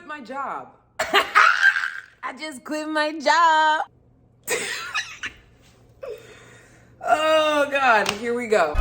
my job. I just quit my job. Oh God, here we go.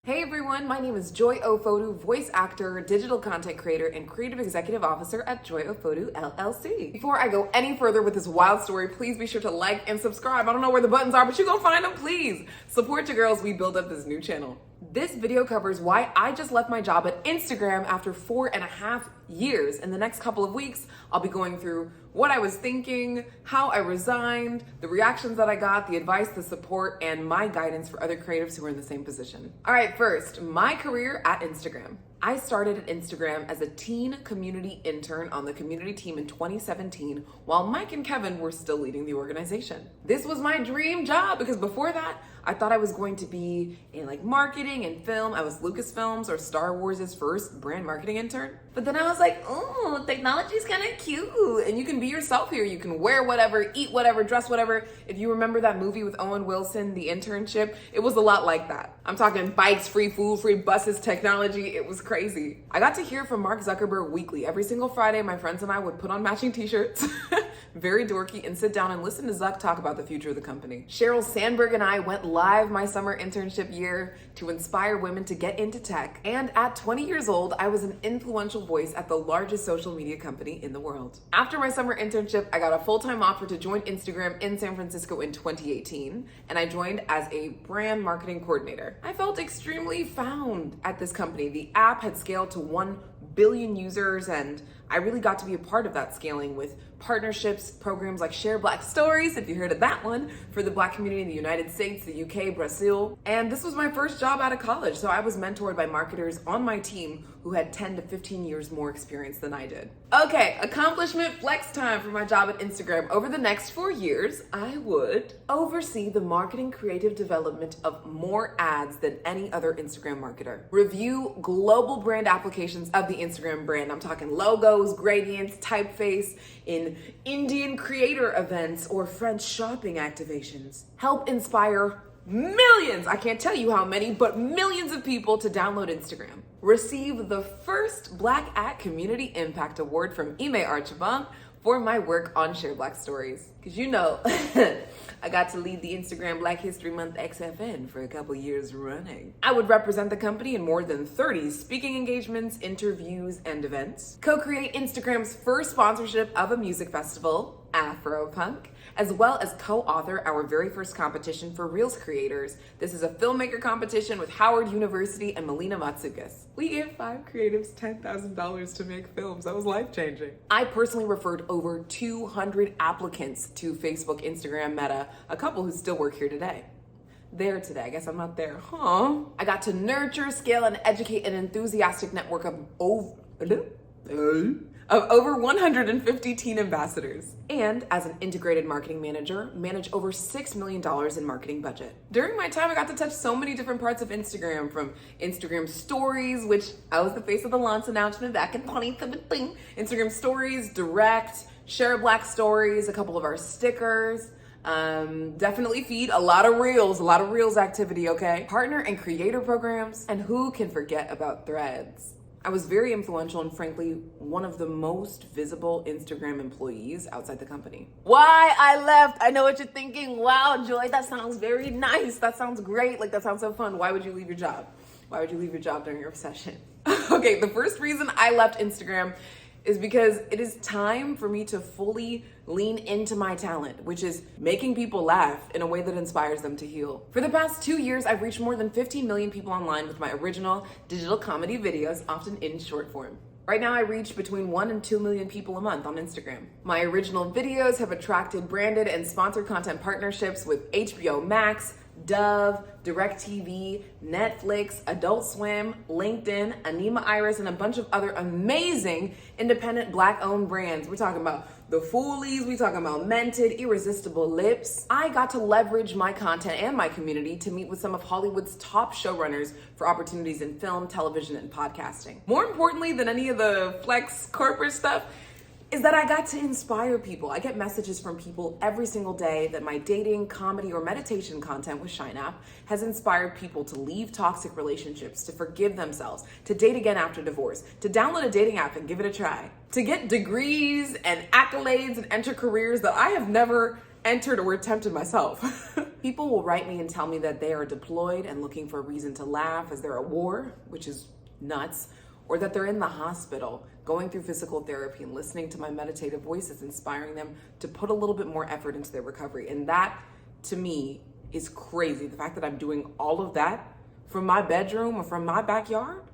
Hey everyone, my name is JoyOfodu, voice actor, digital content creator, and creative executive officer at JoyOfodu LLC. Before I go any further with this wild story, please be sure to like and subscribe. I don't know where the buttons are, but you're gonna find them, please. Support your girls, we build up this new channel. This video covers why I just left my job at Instagram after 4.5 years. In the next couple of weeks, I'll be going through what I was thinking, how I resigned, the reactions that I got, the advice, the support, and my guidance for other creatives who are in the same position. All right, first, my career at Instagram. I started at Instagram as a teen community intern on the community team in 2017 while Mike and Kevin were still leading the organization. This was my dream job because before that, I thought I was going to be in like marketing and film. I was Lucasfilm's or Star Wars' first brand marketing intern. But then I was like, oh, technology's kind of cute. And you can be yourself here. You can wear whatever, eat whatever, dress whatever. If you remember that movie with Owen Wilson, The Internship, it was a lot like that. I'm talking bikes, free food, free buses, technology. It was crazy. I got to hear from Mark Zuckerberg weekly. Every single Friday, my friends and I would put on matching t-shirts, very dorky, and sit down and listen to Zuck talk about the future of the company. Sheryl Sandberg and I went live my summer internship year to inspire women to get into tech. And at 20 years old, I was an influential voice at the largest social media company in the world. After my summer internship, I got a full-time offer to join Instagram in San Francisco in 2018, and I joined as a brand marketing coordinator. I felt extremely found at this company. The app had scaled to 1 billion users, and I really got to be a part of that scaling with partnerships, programs like Share Black Stories, if you heard of that one, for the Black community in the United States, the UK, Brazil. And this was my first job out of college, so I was mentored by marketers on my team who had 10 to 15 years more experience than I did. Okay, accomplishment flex time for my job at Instagram. Over the next 4 years, I would oversee the marketing creative development of more ads than any other Instagram marketer. Review global brand applications of the Instagram brand. I'm talking logos, gradients, typeface, in Indian creator events or French shopping activations. Help inspire millions, I can't tell you how many, but millions of people to download Instagram. Receive the first Black at Community Impact Award from Ime Archibong for my work on Share Black Stories. Because you know, I got to lead the Instagram Black History Month XFN for a couple years running. I would represent the company in more than 30 speaking engagements, interviews, and events. Co-create Instagram's first sponsorship of a music festival, Afropunk, as well as co-author our very first competition for Reels creators. This is a filmmaker competition with Howard University and Melina Matsoukas. We gave 5 creatives $10,000 to make films. That was life-changing. I personally referred over 200 applicants to Facebook, Instagram, Meta, a couple who still work here today. There today, I guess I'm not there, huh? I got to nurture, scale, and educate an enthusiastic network of over 150 teen ambassadors. And as an integrated marketing manager, manage over $6 million in marketing budget. During my time, I got to touch so many different parts of Instagram, from Instagram stories, which I was the face of the launch announcement back in 2017, Instagram stories, direct, Share Black Stories, a couple of our stickers, definitely feed a lot of reels activity, okay? Partner and creator programs, and who can forget about threads? I was very influential and frankly, one of the most visible Instagram employees outside the company. Why I left, I know what you're thinking. Wow, Joy, that sounds very nice. That sounds great. Like, that sounds so fun. Why would you leave your job? Why would you leave your job during your obsession? Okay, the first reason I left Instagram is because it is time for me to fully lean into my talent, which is making people laugh in a way that inspires them to heal. For the past 2 years, I've reached more than 15 million people online with my original digital comedy videos, often in short form. Right now, I reach between 1 and 2 million people a month on Instagram. My original videos have attracted branded and sponsored content partnerships with HBO Max, Dove, DirecTV, Netflix, Adult Swim, LinkedIn, Anima Iris, and a bunch of other amazing independent Black-owned brands. We're talking about The Foolies, we're talking about Mented, Irresistible Lips. I got to leverage my content and my community to meet with some of Hollywood's top showrunners for opportunities in film, television, and podcasting. More importantly than any of the flex corporate stuff, is that I got to inspire people. I get messages from people every single day that my dating, comedy, or meditation content with Shine App has inspired people to leave toxic relationships, to forgive themselves, to date again after divorce, to download a dating app and give it a try, to get degrees and accolades and enter careers that I have never entered or attempted myself. People will write me and tell me that they are deployed and looking for a reason to laugh as they're at war, which is nuts, or that they're in the hospital going through physical therapy and listening to my meditative voices, inspiring them to put a little bit more effort into their recovery. And that, to me, is crazy. The fact that I'm doing all of that from my bedroom or from my backyard,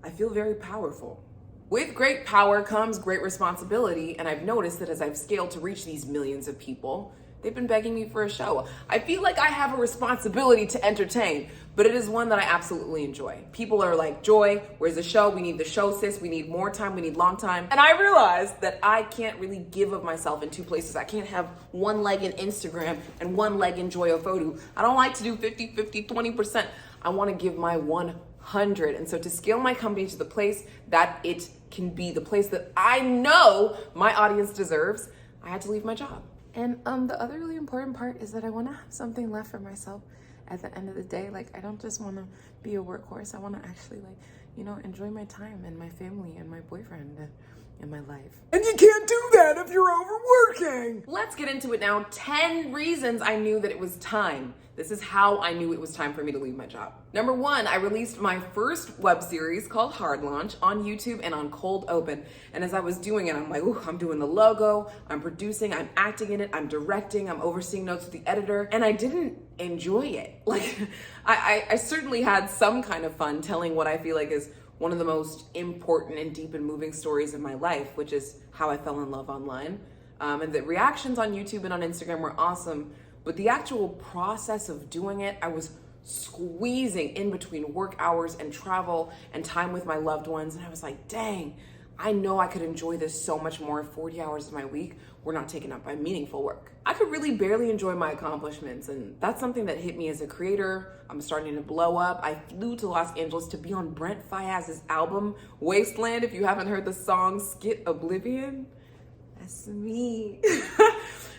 I feel very powerful. With great power comes great responsibility, and I've noticed that as I've scaled to reach these millions of people, they've been begging me for a show. I feel like I have a responsibility to entertain, but it is one that I absolutely enjoy. People are like, Joy, where's the show? We need the show, sis. We need more time. We need long time. And I realized that I can't really give of myself in two places. I can't have one leg in Instagram and one leg in JoyOfodu. I don't like to do 50, 20%. I want to give my 100. And so to scale my company to the place that it can be, the place that I know my audience deserves, I had to leave my job. And the other really important part is that I want to have something left for myself at the end of the day. Like, I don't just want to be a workhorse. I want to actually, like, enjoy my time and my family and my boyfriend in my life. And you can't do that if you're overworking. Let's get into it now. 10 reasons I knew that it was time. This is how I knew it was time for me to leave my job. Number 1, I released my first web series called Hard Launch on YouTube and on Cold Open. And as I was doing it, I'm like, ooh, I'm doing the logo, I'm producing, I'm acting in it, I'm directing, I'm overseeing notes with the editor, and I didn't enjoy it. Like, I certainly had some kind of fun telling what I feel like is one of the most important and deep and moving stories of my life, which is how I fell in love online. And the reactions on YouTube and on Instagram were awesome, but the actual process of doing it, I was squeezing in between work hours and travel and time with my loved ones. And I was like, dang, I know I could enjoy this so much more if 40 hours of my week were not taken up by meaningful work. I could really barely enjoy my accomplishments, and that's something that hit me as a creator. I'm starting to blow up. I flew to Los Angeles to be on Brent Faiyaz's album, Wasteland. If you haven't heard the song Skit Oblivion, that's me.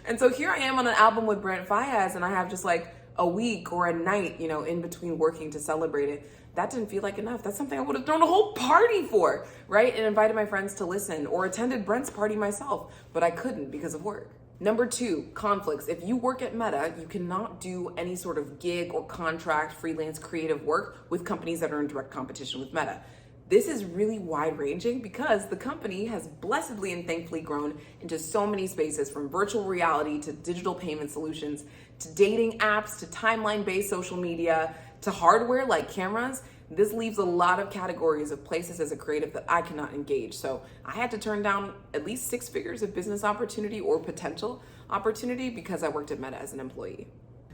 And so here I am on an album with Brent Faiyaz, and I have just like a week or a night, in between working to celebrate it. That didn't feel like enough. That's something I would have thrown a whole party for, right? And invited my friends to listen or attended Brent's party myself, but I couldn't because of work. Number 2, conflicts. If you work at Meta, you cannot do any sort of gig or contract, freelance, creative work with companies that are in direct competition with Meta. This is really wide-ranging because the company has blessedly and thankfully grown into so many spaces, from virtual reality to digital payment solutions, to dating apps, to timeline-based social media, to hardware like cameras. This leaves a lot of categories of places as a creative that I cannot engage. So I had to turn down at least 6 figures of business opportunity or potential opportunity because I worked at Meta as an employee.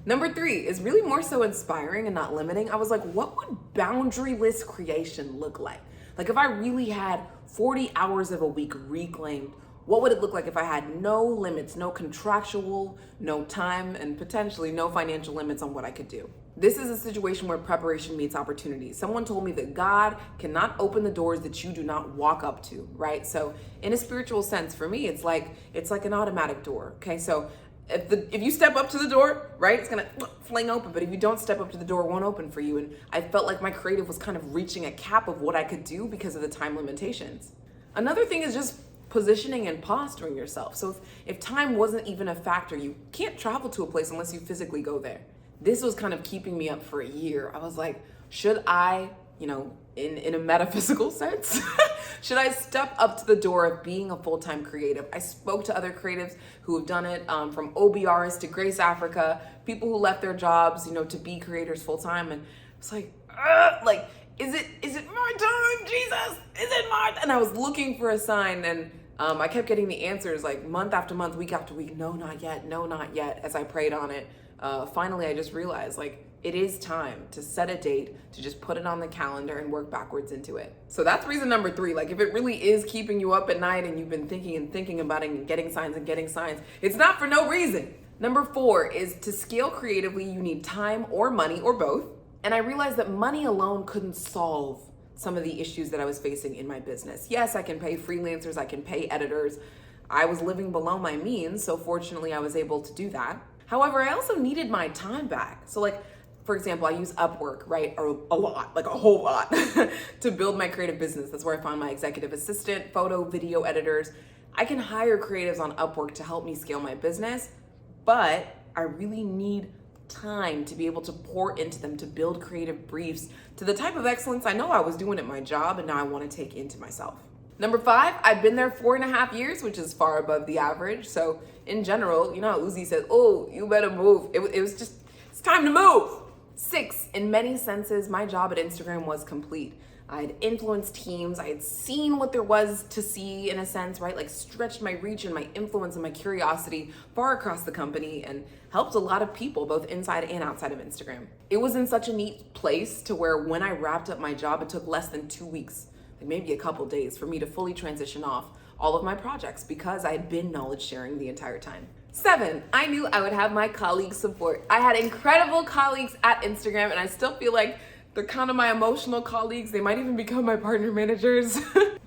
Number 3 is really more so inspiring and not limiting. I was like, what would boundaryless creation look like? Like, if I really had 40 hours of a week reclaimed, what would it look like if I had no limits, no contractual, no time, and potentially no financial limits on what I could do? This is a situation where preparation meets opportunity. Someone told me that God cannot open the doors that you do not walk up to, right? So in a spiritual sense, for me, it's like an automatic door, okay? So if you step up to the door, right, it's gonna fling open, but if you don't step up to the door, it won't open for you. And I felt like my creative was kind of reaching a cap of what I could do because of the time limitations. Another thing is just positioning and posturing yourself. So if time wasn't even a factor, you can't travel to a place unless you physically go there. This was kind of keeping me up for a year. I was like, should I, in a metaphysical sense, should I step up to the door of being a full-time creative? I spoke to other creatives who have done it, from OBRs to Grace Africa, people who left their jobs, to be creators full-time. And it's like, is it my time, Jesus? Is it my time? And I was looking for a sign, and I kept getting the answers like month after month, week after week, no, not yet, no, not yet, as I prayed on it. Finally, I just realized, it is time to set a date, to just put it on the calendar and work backwards into it. So that's reason number 3. If it really is keeping you up at night and you've been thinking about it and getting signs, it's not for no reason. Number 4 is to scale creatively, you need time or money or both. And I realized that money alone couldn't solve some of the issues that I was facing in my business. Yes, I can pay freelancers, I can pay editors. I was living below my means, so fortunately I was able to do that. However, I also needed my time back. So like, for example, I use Upwork, right? Or a lot, like a whole lot to build my creative business. That's where I find my executive assistant, photo, video editors. I can hire creatives on Upwork to help me scale my business, but I really need time to be able to pour into them, to build creative briefs to the type of excellence I know I was doing at my job and now I want to take into myself. Number 5, I've been there 4.5 years, which is far above the average. So in general, you know how Uzi says, oh, you better move. It was just, it's time to move. 6, in many senses, my job at Instagram was complete. I had influenced teams. I had seen what there was to see in a sense, right? Like stretched my reach and my influence and my curiosity far across the company and helped a lot of people, both inside and outside of Instagram. It was in such a neat place to where when I wrapped up my job, it took less than 2 weeks, like maybe a couple days, for me to fully transition off all of my projects because I had been knowledge sharing the entire time. 7, I knew I would have my colleagues' support. I had incredible colleagues at Instagram and I still feel like they're kind of my emotional colleagues. They might even become my partner managers.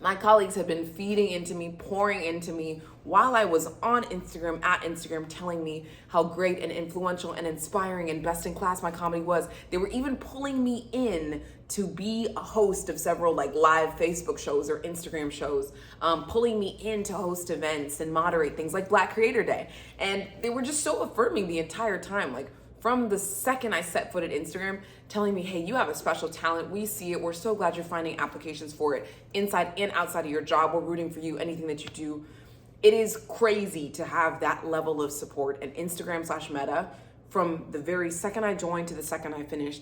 My colleagues have been feeding into me, pouring into me while I was on Instagram, at Instagram, telling me how great and influential and inspiring and best in class my comedy was. They were even pulling me in to be a host of several like live Facebook shows or Instagram shows, pulling me in to host events and moderate things like Black Creator Day. And they were just so affirming the entire time. Like from the second I set foot at Instagram, telling me, hey, you have a special talent. We see it. We're so glad you're finding applications for it inside and outside of your job. We're rooting for you, anything that you do. It is crazy to have that level of support. And Instagram/Meta, from the very second I joined to the second I finished,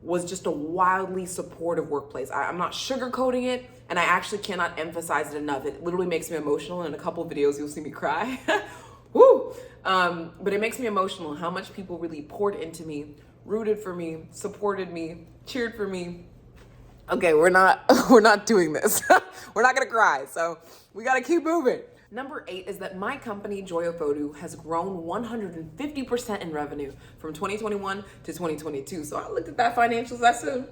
was just a wildly supportive workplace. I'm not sugarcoating it, and I actually cannot emphasize it enough. It literally makes me emotional. In a couple of videos, you'll see me cry. Woo! But it makes me emotional how much people really poured into me, rooted for me, supported me, cheered for me. Okay, we're not doing this. We're not gonna cry, so we gotta keep moving. Number 8 is that my company, JoyOfodu, has grown 150% in revenue from 2021 to 2022. So I looked at that financials, I said,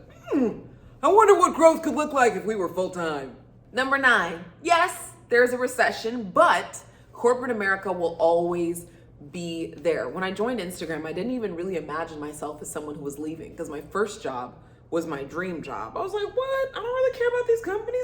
I wonder what growth could look like if we were full-time. Number 9, yes, there's a recession, but corporate America will always be there. When I joined Instagram, I didn't even really imagine myself as someone who was leaving because my first job was my dream job. I was like, what? I don't really care about these companies.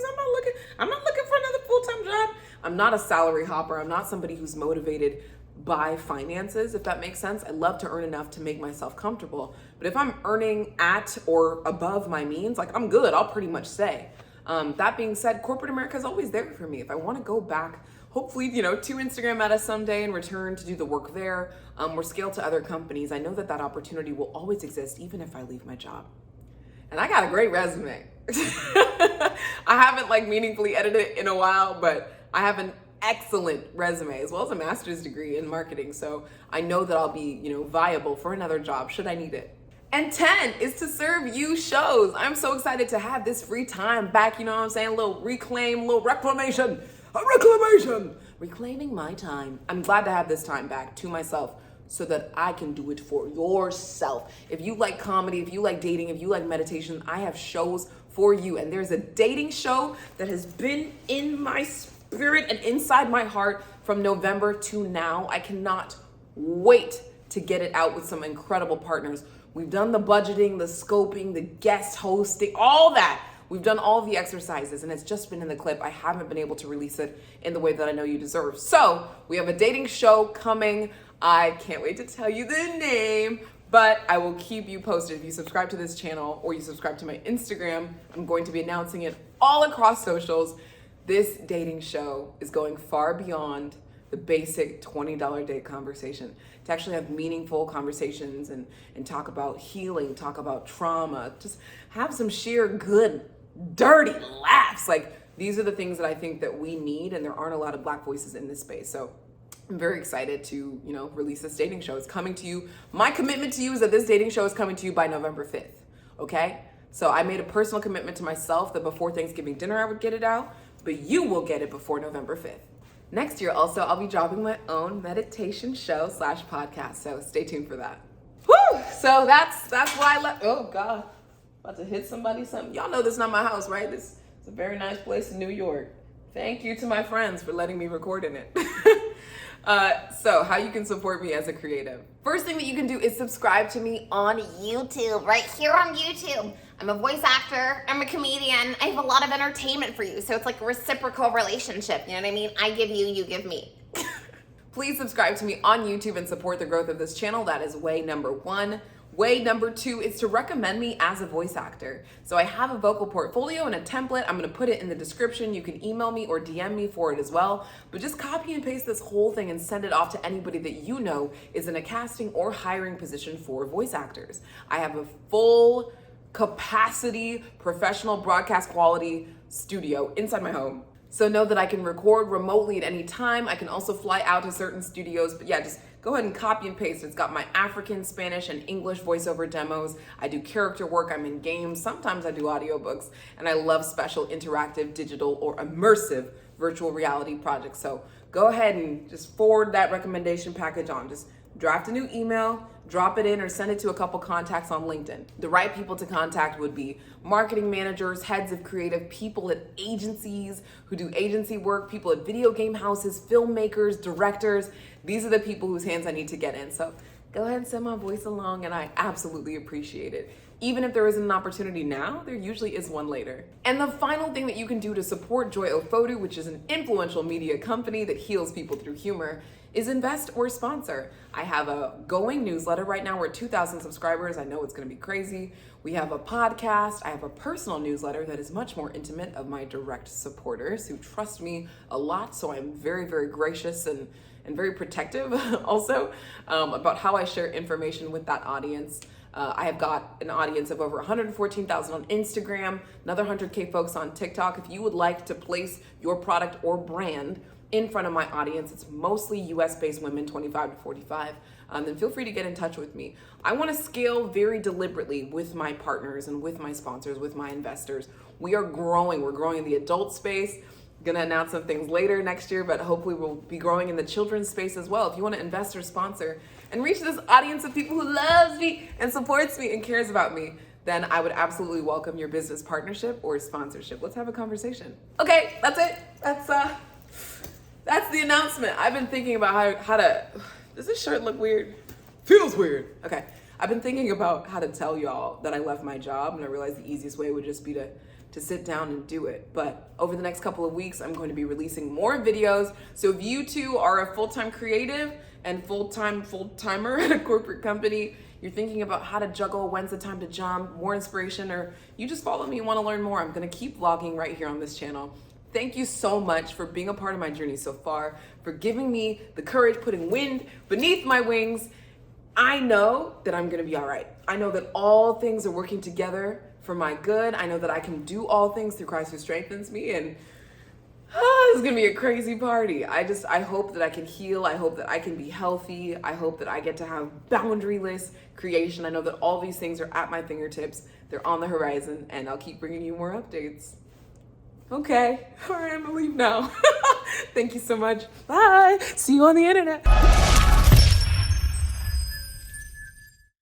I'm not looking for another full-time job. I'm not a salary hopper. I'm not somebody who's motivated by finances, if that makes sense. I love to earn enough to make myself comfortable. But if I'm earning at or above my means, like I'm good, I'll pretty much stay. That being said, corporate America is always there for me. If I want to go back, hopefully, to Instagram Meta someday and return to do the work there, or scale to other companies, I know that that opportunity will always exist, even if I leave my job. And I got a great resume. I haven't meaningfully edited it in a while, but I have an excellent resume as well as a master's degree in marketing. So I know that I'll be, viable for another job should I need it. And 10 is to serve you shows. I'm so excited to have this free time back. You know what I'm saying? A little reclaim, a little reclamation, a reclamation. Reclaiming my time. I'm glad to have this time back to myself so that I can do it for yourself. If you like comedy, if you like dating, if you like meditation, I have shows for you. And there's a dating show that has been in my spirit and inside my heart from November to now. I cannot wait to get it out with some incredible partners. We've done the budgeting, the scoping, the guest hosting, all that. We've done all the exercises and it's just been in the clip. I haven't been able to release it in the way that I know you deserve. So we have a dating show coming. I can't wait to tell you the name, but I will keep you posted. If you subscribe to this channel or you subscribe to my Instagram, I'm going to be announcing it all across socials. This dating show is going far beyond the basic $20 date conversation. To actually have meaningful conversations and talk about healing, talk about trauma, just have some sheer good, dirty laughs. These are the things that I think that we need, and there aren't a lot of Black voices in this space. So I'm very excited to, release this dating show. It's coming to you. My commitment to you is that this dating show is coming to you by November 5th, okay? So I made a personal commitment to myself that before Thanksgiving dinner, I would get it out, but you will get it before November 5th. Next year, also, I'll be dropping my own meditation show / podcast, so stay tuned for that. Woo! So that's why I left. Oh, God. About to hit somebody something. Y'all know this is not my house, right? This is a very nice place in New York. Thank you to my friends for letting me record in it. So how you can support me as a creative. First thing that you can do is subscribe to me on YouTube, right here on YouTube. I'm a voice actor, I'm a comedian, I have a lot of entertainment for you, so it's like a reciprocal relationship, you know what I mean? I give you, you give me. Please subscribe to me on YouTube and support the growth of this channel. That is way number one. Way number two is to recommend me as a voice actor. So I have a vocal portfolio and a template. I'm gonna put it in the description. You can email me or DM me for it as well. But just copy and paste this whole thing and send it off to anybody that you know is in a casting or hiring position for voice actors. I have a full capacity, professional broadcast quality studio inside my home. So know that I can record remotely at any time. I can also fly out to certain studios, but yeah, just go ahead and copy and paste. It's got my African, Spanish, and English voiceover demos. I do character work, I'm in games, sometimes I do audiobooks, and I love special interactive, digital, or immersive virtual reality projects. So go ahead and just forward that recommendation package on. Just draft a new email, drop it in, or send it to a couple contacts on LinkedIn. The right people to contact would be marketing managers, heads of creative, people at agencies who do agency work, people at video game houses, filmmakers, directors. These are the people whose hands I need to get in. So go ahead and send my voice along, and I absolutely appreciate it. Even if there isn't an opportunity now, there usually is one later. And the final thing that you can do to support JoyOfodu, which is an influential media company that heals people through humor, is invest or sponsor. I have a going newsletter. Right now we're at 2,000 subscribers. I know it's gonna be crazy. We have a podcast. I have a personal newsletter that is much more intimate of my direct supporters who trust me a lot. So I'm very, very gracious and very protective also about how I share information with that audience. I have got an audience of over 114,000 on Instagram, another 100K folks on TikTok. If you would like to place your product or brand in front of my audience, it's mostly US-based women, 25 to 45, then feel free to get in touch with me. I wanna scale very deliberately with my partners and with my sponsors, with my investors. We are growing, we're growing in the adult space. Gonna announce some things later next year, but hopefully we'll be growing in the children's space as well. If you wanna invest or sponsor and reach this audience of people who loves me and supports me and cares about me, then I would absolutely welcome your business partnership or sponsorship. Let's have a conversation. Okay, that's it. That's the announcement. I've been thinking about how to, does this shirt look weird? Feels weird. Okay, I've been thinking about how to tell y'all that I left my job, and I realized the easiest way would just be to sit down and do it. But over the next couple of weeks, I'm going to be releasing more videos. So if you too are a full-time creative and full-timer at a corporate company, you're thinking about how to juggle, when's the time to jump, more inspiration, or you just follow me and want to learn more, I'm gonna keep vlogging right here on this channel. Thank you so much for being a part of my journey so far, for giving me the courage, putting wind beneath my wings. I know that I'm gonna be all right. I know that all things are working together for my good. I know that I can do all things through Christ who strengthens me, and this is gonna be a crazy party. I hope that I can heal. I hope that I can be healthy. I hope that I get to have boundaryless creation. I know that all these things are at my fingertips. They're on the horizon, and I'll keep bringing you more updates. Okay, all right, I'm gonna leave now. Thank you so much. Bye. See you on the internet.